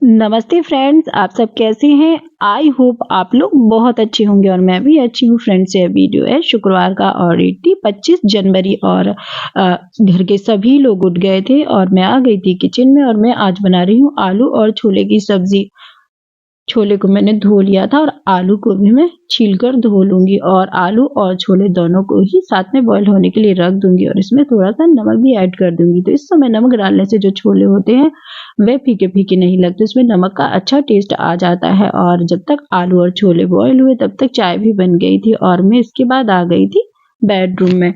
नमस्ते फ्रेंड्स, आप सब कैसे हैं? आई होप आप लोग बहुत अच्छे होंगे और मैं भी अच्छी हूँ। फ्रेंड्स, ये वीडियो है शुक्रवार का और ये थी 25 जनवरी और घर के सभी लोग उठ गए थे और मैं आ गई थी किचन में और मैं आज बना रही हूँ आलू और छोले की सब्जी। छोले को मैंने धो लिया था और आलू को भी मैं छीलकर धो लूँगी और आलू और छोले दोनों को ही साथ में बॉईल होने के लिए रख दूँगी और इसमें थोड़ा-सा नमक भी ऐड कर दूँगी। तो इस समय नमक डालने से जो छोले होते हैं वे फीके-फीके नहीं लगते, उसमें नमक का अच्छा टेस्ट आ जाता है। और जब तक आलू और छोले बॉईल हुए तब तक चाय भी बन गई थी और मैं इसके बाद आ गई थी बेडरूम में।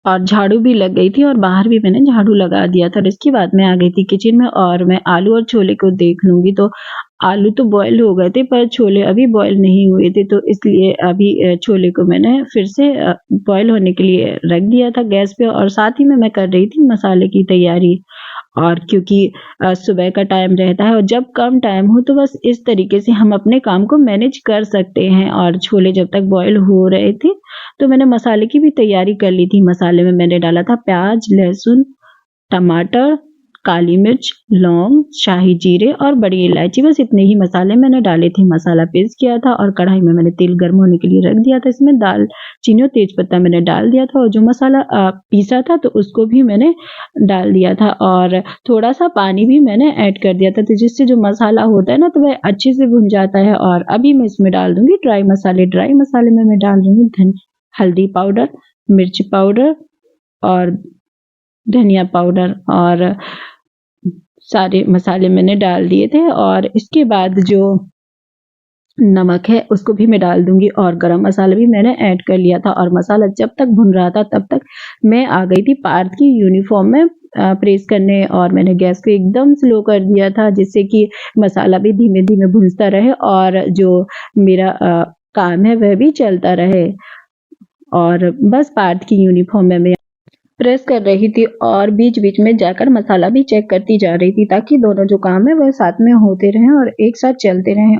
और झाड़ू भी लग गई थी और बाहर भी मैंने झाड़ू लगा दिया था और इसके बाद मैं आ गई थी किचन में और मैं आलू और छोले को देख लूँगी। तो आलू तो बॉयल हो गए थे पर छोले अभी बॉयल नहीं हुए थे, तो इसलिए अभी छोले को मैंने फिर से बॉयल होने के लिए रख दिया था गैस पे और साथ ही में मैं कर रही थी मसाले की तैयारी। और क्योंकि सुबह का टाइम रहता है और जब कम टाइम हो तो बस इस तरीके से हम अपने काम को मैनेज कर सकते हैं। और छोले जब तक बॉयल हो रहे थे तो मैंने मसाले की भी तैयारी कर ली थी। मसाले में मैंने डाला था प्याज, लहसुन, टमाटर, काली मिर्च, लौंग, शाही जीरे और बड़ी इलायची, बस इतने ही मसाले मैंने डाले थे। मसाला पेस्ट किया था और कढ़ाई में मैंने तेल गर्म होने के लिए रख दिया था। इसमें दालचीनी और तेजपत्ता मैंने डाल दिया था और जो मसाला पीसा था तो उसको भी मैंने डाल दिया था और थोड़ा-सा पानी भी मैंने ऐड कर दिया था, तो जिससे जो मसाला होता है ना तो वह अच्छे से भुन जाता है। और अभी मैं इसमें डाल दूँगी ड्राई मसाले। ड्राई मसाले में मैं डाल दूँगी हल्दी पाउडर, मिर्च पाउडर और धनिया पाउडर और सारे मसाले मैंने डाल दिए थे। और इसके बाद जो नमक है उसको भी मैं डाल दूँगी और गरम मसाला भी मैंने ऐड कर लिया था। और मसाला जब तक भुन रहा था तब तक मैं आ गई थी पार्थ की यूनिफ़ॉर्म में प्रेस करने और मैंने गैस को एकदम स्लो कर दिया था जिससे कि मसाला भी धीमे-धीमे भुनता रहे और जो मेरा काम है वह भी चलता रहे। और बस पार्थ की यूनिफ़ॉर्म में मैं प्रेस कर रही थी और बीच-बीच में जाकर मसाला भी चेक करती जा रही थी ताकि दोनों जो काम है वह साथ में होते रहें और एक साथ चलते रहें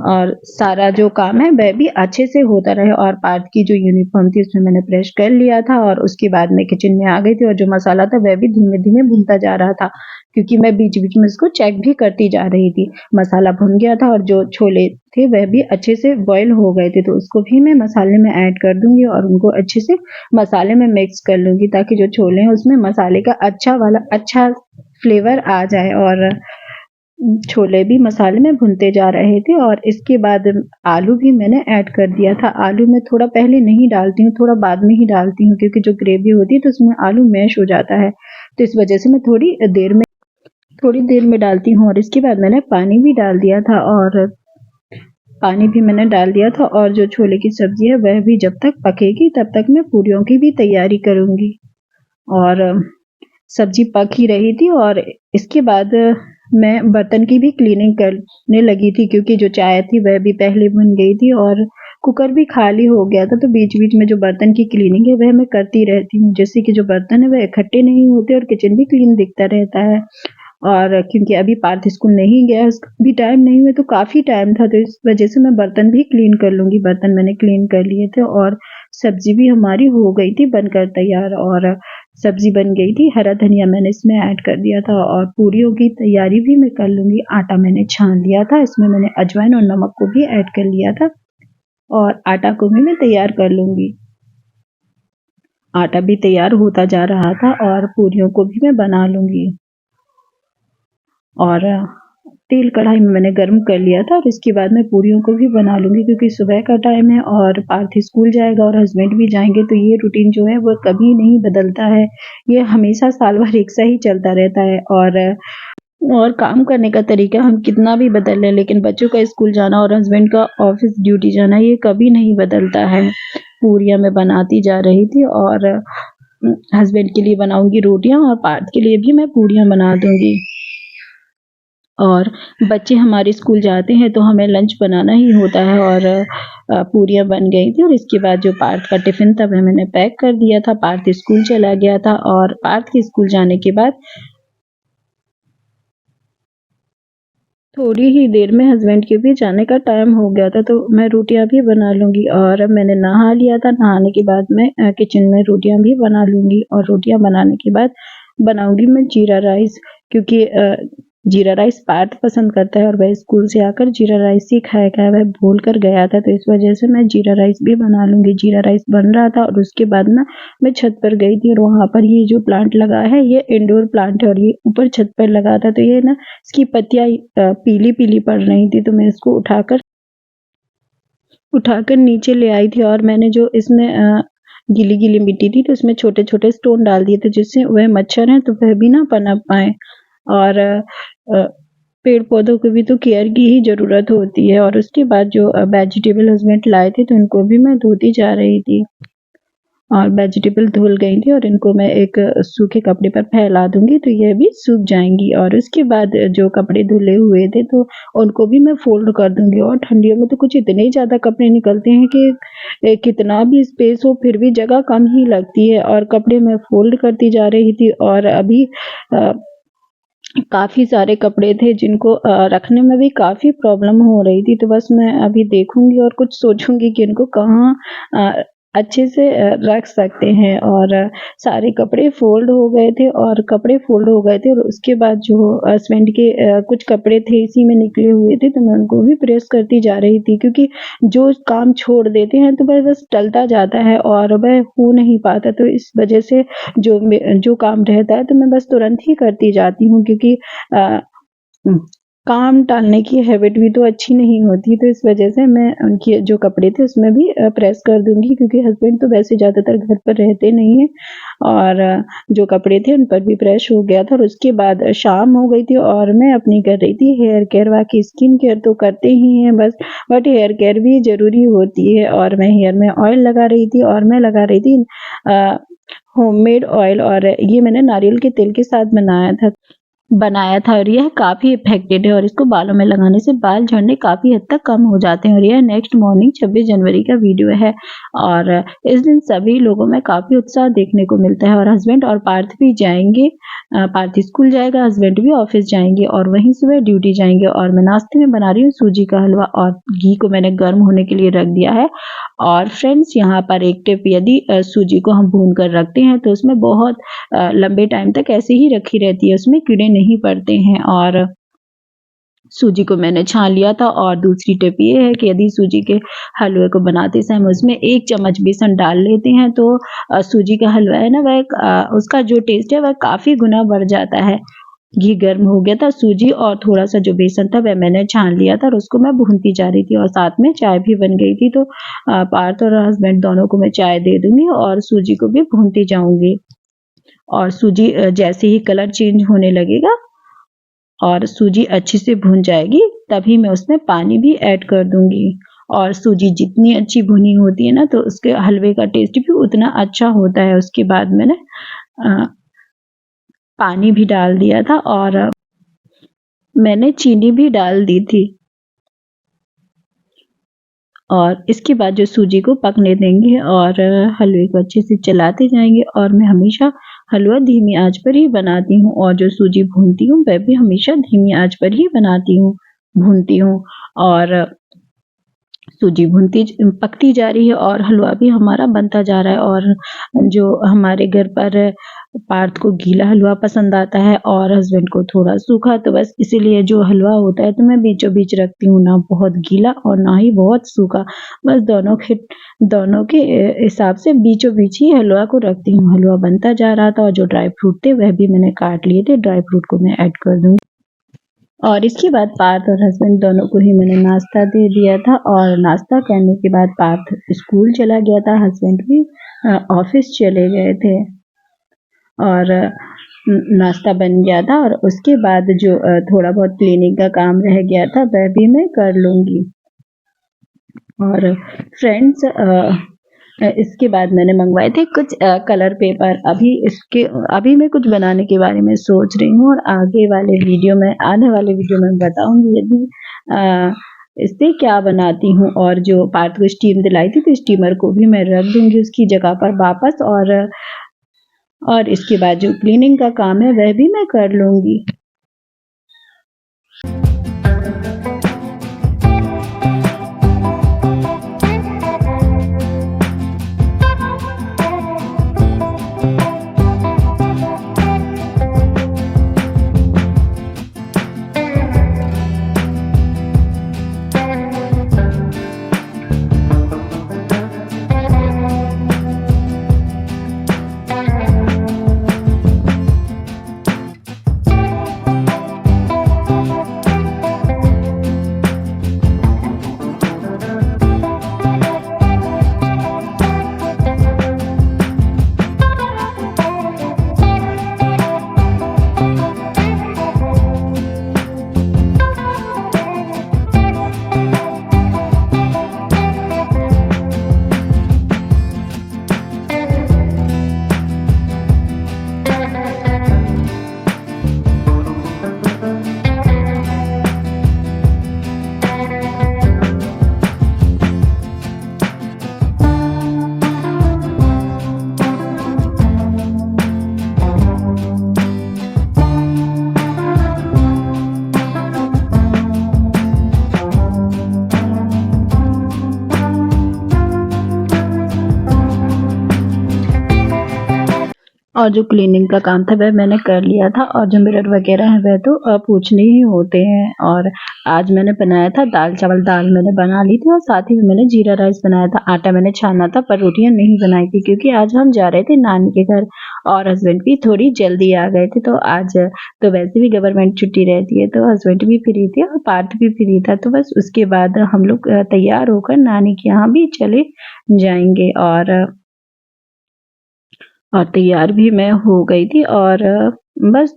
और सारा जो काम है वह भी अच्छे से होता रहे। और पार्थ की जो यूनिफ़ॉर्म थी उसमें मैंने प्रेस कर लिया था और उसके बाद मैं किचन में आ गई थी और जो मसाला था वह भी धीमे-धीमे भुनता जा रहा था क्योंकि मैं बीच-बीच में इसको चेक भी करती जा रही थी। मसाला भुन गया था और जो छोले थे वह भी अच्छे से बॉयल हो गए थे, तो उसको भी मैं मसाले में ऐड कर दूँगी और उनको अच्छे से मसाले में मिक्स कर लूँगी ताकि जो छोले हैं उसमें मसाले का अच्छा फ्लेवर आ जाए। और छोले भी मसाले में भुनते जा रहे थे और इसके बाद आलू भी मैंने ऐड कर दिया था। आलू मैं थोड़ा पहले नहीं डालती हूँ, थोड़ा बाद में ही डालती हूँ क्योंकि जो ग्रेवी होती है तो उसमें आलू मैश हो जाता है, तो इस वजह से मैं थोड़ी देर में डालती हूँ। और इसके बाद मैंने पानी भी डाल दिया था और जो छोले की सब्ज़ी है वह भी जब तक पकेगी तब तक मैं पूरियों की भी तैयारी करूँगी। और सब्ज़ी पक ही रही थी और इसके बाद मैं बर्तन की भी क्लीनिंग करने लगी थी क्योंकि जो चाय थी वह भी पहले बन गई थी और कुकर भी खाली हो गया था, तो बीच-बीच में जो बर्तन की क्लीनिंग है वह मैं करती रहती हूँ जिससे कि जो बर्तन है वह इकट्ठे नहीं होते और किचन भी क्लीन दिखता रहता है। और क्योंकि अभी पार्थ स्कूल नहीं गया है, उसका भी टाइम नहीं हुआ तो काफ़ी टाइम था, तो इस वजह से मैं बर्तन भी क्लीन कर लूँगी। बर्तन मैंने क्लीन कर लिए थे और सब्ज़ी भी हमारी हो गई थी बनकर तैयार और सब्ज़ी बन गई थी। हरा धनिया मैंने इसमें ऐड कर दिया था और पूरियों की तैयारी भी मैं कर लूँगी। आटा मैंने छान लिया था, इसमें मैंने अजवाइन और नमक को भी ऐड कर लिया था और आटा को भी मैं तैयार कर लूँगी। आटा भी तैयार होता जा रहा था और पूरियों को भी मैं बना लूँगी। और तेल कढ़ाई में मैंने गर्म कर लिया था और इसके बाद मैं पूरियों को भी बना लूँगी क्योंकि सुबह का टाइम है और पार्थ स्कूल जाएगा और हस्बैंड भी जाएंगे, तो ये रूटीन जो है वो कभी नहीं बदलता है, ये हमेशा साल भर एक सा ही चलता रहता है। और और काम करने का तरीका हम कितना भी बदल लें, लेकिन बच्चों का स्कूल जाना और हस्बैंड का ऑफिस ड्यूटी जाना ये कभी नहीं बदलता है। पूरियाँ मैं बनाती जा रही थी और हस्बैंड के लिए बनाऊंगी रोटियां और पार्थ के लिए भी मैं पूरियां बना दूंगी। और बच्चे हमारे स्कूल जाते हैं तो हमें लंच बनाना ही होता है और पूरियां बन गई थी और इसके बाद जो पार्थ का टिफिन था वह मैंने पैक कर दिया था। पार्थ स्कूल चला गया था और पार्थ के स्कूल जाने के बाद थोड़ी ही देर में हस्बैंड के भी जाने का टाइम हो गया था, तो मैं रोटियां भी बना लूंगी। और अब मैंने नहा लिया था, नहाने के बाद मैं किचन में रोटियां भी बना लूंगी और रोटियां बनाने के बाद बनाऊंगी मैं जीरा राइस, क्योंकि जीरा राइस पार्थ पसंद करता है और वह स्कूल से आकर जीरा राइस ही खाएगा, वह भूल कर गया था, तो इस वजह से मैं जीरा राइस भी बना लूंगी। जीरा राइस बन रहा था और उसके बाद ना मैं छत पर गई थी और वहां पर ये जो प्लांट लगा है ये इंडोर प्लांट है और ये ऊपर छत पर लगा था, तो ये ना इसकी पत्तियां पीली पीली पड़ रही थी, तो मैं इसको उठाकर नीचे ले आई थी और मैंने जो इसमें गीली गीली मिट्टी थी तो उसमें छोटे छोटे स्टोन डाल दिए थे, जिससे वह मच्छर है तो वह भी ना पनप पाए। और पेड़ पौधों को भी तो केयर की ही जरूरत होती है। और उसके बाद जो वेजिटेबल हस्बैंड लाए थे तो इनको भी मैं धोती जा रही थी और वेजिटेबल धुल गई थी और इनको मैं एक सूखे कपड़े पर फैला दूंगी तो ये भी सूख जाएंगी। और उसके बाद जो कपड़े धुले हुए थे तो उनको भी मैं फोल्ड कर दूंगी। और ठंडियों में तो कुछ इतने ही ज्यादा कपड़े निकलते हैं कि कितना भी स्पेस हो फिर भी जगह कम ही लगती है। और कपड़े मैं फोल्ड करती जा रही थी और अभी काफी सारे कपड़े थे जिनको रखने में भी काफी प्रॉब्लम हो रही थी, तो बस मैं अभी देखूंगी और कुछ सोचूंगी कि इनको कहाँ अच्छे से रख सकते हैं। और सारे कपड़े फोल्ड हो गए थे और उसके बाद जो हस्बैंड के कुछ कपड़े थे इसी में निकले हुए थे, तो मैं उनको भी प्रेस करती जा रही थी, क्योंकि जो काम छोड़ देते हैं तो वह बस टलता जाता है और वह हो नहीं पाता, तो इस वजह से जो काम रहता है तो मैं बस तुरंत ही करती जाती हूँ, क्योंकि काम टालने की हैबिट भी तो अच्छी नहीं होती, तो इस वजह से मैं उनके जो कपड़े थे उसमें भी प्रेस कर दूंगी, क्योंकि हस्बैंड तो वैसे ज़्यादातर घर पर रहते नहीं हैं। और जो कपड़े थे उन पर भी प्रेस हो गया था। और उसके बाद शाम हो गई थी और मैं अपनी कर रही थी हेयर केयर। बाकी स्किन केयर तो करते ही हैं बस, बट हेयर केयर भी ज़रूरी होती है। और मैं हेयर में ऑयल लगा रही थी और मैं लगा रही थी होममेड ऑयल, और ये मैंने नारियल के तेल के साथ बनाया था और यह काफी इफेक्टिव है और इसको बालों में लगाने से बाल झड़ने काफी हद तक कम हो जाते हैं। और यह नेक्स्ट मॉर्निंग 26 जनवरी का वीडियो है और इस दिन सभी लोगों में काफी उत्साह देखने को मिलता है। और हस्बैंड और पार्थ भी जाएंगे, पार्थ स्कूल जाएगा, हस्बैंड भी ऑफिस जाएंगे और वहीं सुबह ड्यूटी जाएंगे। और मैं नाश्ते में बना रही हूँ सूजी का हलवा और घी को मैंने गर्म होने के लिए रख दिया है। और फ्रेंड्स यहाँ पर एक टिप, यदि सूजी को हम भून कर रखते हैं तो उसमें बहुत लंबे टाइम तक ऐसे ही रखी रहती है, उसमें कीड़े नहीं पड़ते हैं। और सूजी को मैंने छान लिया था। और दूसरी टिप ये है कि यदि सूजी के हलवे को बनाते समय उसमें 1 चम्मच बेसन डाल लेते हैं तो सूजी का हलवा है ना वह उसका जो टेस्ट है वह काफी गुना बढ़ जाता है। घी गर्म हो गया था, सूजी और थोड़ा सा जो बेसन था वह मैंने छान लिया था और उसको मैं भूनती जा रही थी और साथ में चाय भी बन गई थी, तो पार्थ और हस्बैंड दोनों को मैं चाय दे दूंगी और सूजी को भी भूनती जाऊंगी। और सूजी जैसे ही कलर चेंज होने लगेगा और सूजी अच्छे से भून जाएगी तभी मैं उसमें पानी भी ऐड कर दूंगी। और सूजी जितनी अच्छी भुनी होती है ना तो उसके हलवे का टेस्ट भी उतना अच्छा होता है। उसके बाद मैंने पानी भी डाल दिया था और मैंने चीनी भी डाल दी थी और इसके बाद जो सूजी को पकने देंगे और हलवे को अच्छे से चलाते जाएंगे। और मैं हमेशा हलवा धीमी आंच पर ही बनाती हूँ और जो सूजी भूनती हूँ वह भी हमेशा धीमी आंच पर ही भूनती हूँ। और सूजी पकती जा रही है और हलवा भी हमारा बनता जा रहा है। और जो हमारे घर पर पार्थ को गीला हलवा पसंद आता है और हस्बैंड को थोड़ा सूखा, तो बस इसीलिए जो हलवा होता है तो मैं बीचों बीच रखती हूँ, ना बहुत गीला और ना ही बहुत सूखा, बस दोनों के हिसाब से बीचों बीच ही हलवा को रखती हूँ। हलवा बनता जा रहा था और जो ड्राई फ्रूट थे वह भी मैंने काट लिए थे, ड्राई फ्रूट को मैं ऐड कर दूंगी। और इसके बाद पार्थ और हस्बैंड दोनों को ही मैंने नाश्ता दे दिया था और नाश्ता करने के बाद पार्थ स्कूल चला गया था, हस्बैंड भी ऑफिस चले गए थे। और नाश्ता बन गया था और उसके बाद जो थोड़ा बहुत क्लीनिंग का काम रह गया था वह भी मैं कर लूँगी। और फ्रेंड्स इसके बाद मैंने मंगवाए थे कुछ कलर पेपर। अभी मैं कुछ बनाने के बारे में सोच रही हूँ और आने वाले वीडियो में बताऊंगी यदि इससे क्या बनाती हूँ। और जो पार्थ को स्टीम दिलाई थी तो स्टीमर को भी मैं रख दूंगी उसकी जगह पर वापस। और इसके बाद जो क्लीनिंग का काम है वह भी मैं कर लूंगी। और जो क्लीनिंग का काम था वह मैंने कर लिया था और जो मिरर वगैरह है वह तो पूछने ही होते हैं। और आज मैंने बनाया था दाल चावल। दाल मैंने बना ली थी और साथ ही में मैंने जीरा राइस बनाया था। आटा मैंने छाना था पर रोटियां नहीं बनाई थी क्योंकि आज हम जा रहे थे नानी के घर और हस्बैंड भी थोड़ी जल्दी आ गए थे। तो आज तो वैसे भी गवर्नमेंट छुट्टी रहती है तो हस्बैंड भी फ्री थे और पार्थ भी फ्री था। तो बस उसके बाद हम लोग तैयार होकर नानी के यहाँ भी चले जाएंगे। और तैयार भी मैं हो गई थी और बस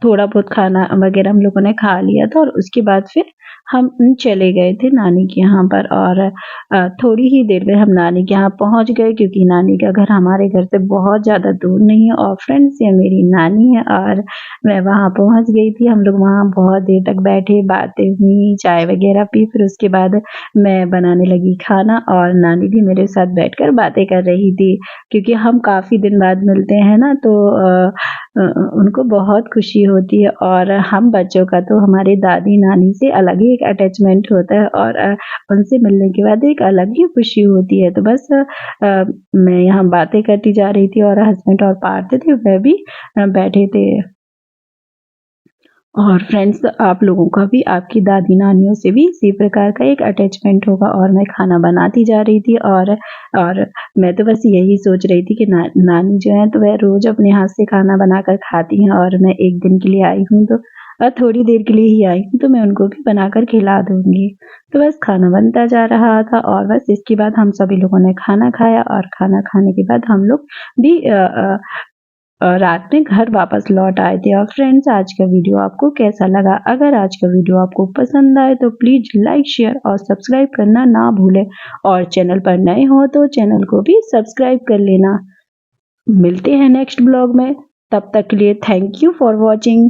थोड़ा बहुत खाना वगैरह हम लोगों ने खा लिया था और उसके बाद फिर हम चले गए थे नानी के यहाँ पर। और थोड़ी ही देर में हम नानी के यहाँ पहुँच गए क्योंकि नानी का घर हमारे घर से बहुत ज़्यादा दूर नहीं है। और फ्रेंड्स ये मेरी नानी है और मैं वहाँ पहुँच गई थी। हम लोग वहाँ बहुत देर तक बैठे, बातें हुई, चाय वगैरह पी। फिर उसके बाद मैं बनाने लगी खाना और नानी भी मेरे साथ बैठकर बातें कर रही थी क्योंकि हम काफ़ी दिन बाद मिलते हैं ना तो उनको बहुत खुशी होती है। और हम बच्चों का तो हमारे दादी नानी से अलग ही एक अटैचमेंट होता है और उनसे मिलने के बाद एक अलग ही खुशी होती है। तो बस मैं यहाँ बातें करती जा रही थी और हस्बैंड और पार्थ थे वह भी बैठे थे। और फ्रेंड्स आप लोगों का भी आपकी दादी नानियों से भी इसी प्रकार का एक अटैचमेंट होगा। और मैं खाना बनाती जा रही थी और मैं तो बस यही सोच रही थी कि नानी जो है तो वह रोज अपने हाथ से खाना बनाकर खाती हैं और मैं एक दिन के लिए आई हूँ तो थोड़ी देर के लिए ही आई हूँ तो मैं उनको भी बनाकर खिला दूंगी। तो बस खाना बनता जा रहा था और बस इसके बाद हम सभी लोगों ने खाना खाया और खाना खाने के बाद हम लोग भी रात में घर वापस लौट आए थे। और फ्रेंड्स आज का वीडियो आपको कैसा लगा? अगर आज का वीडियो आपको पसंद आए तो प्लीज लाइक, शेयर और सब्सक्राइब करना ना भूलें। और चैनल पर नए हो तो चैनल को भी सब्सक्राइब कर लेना। मिलते हैं नेक्स्ट ब्लॉग में, तब तक के लिए थैंक यू फॉर वॉचिंग।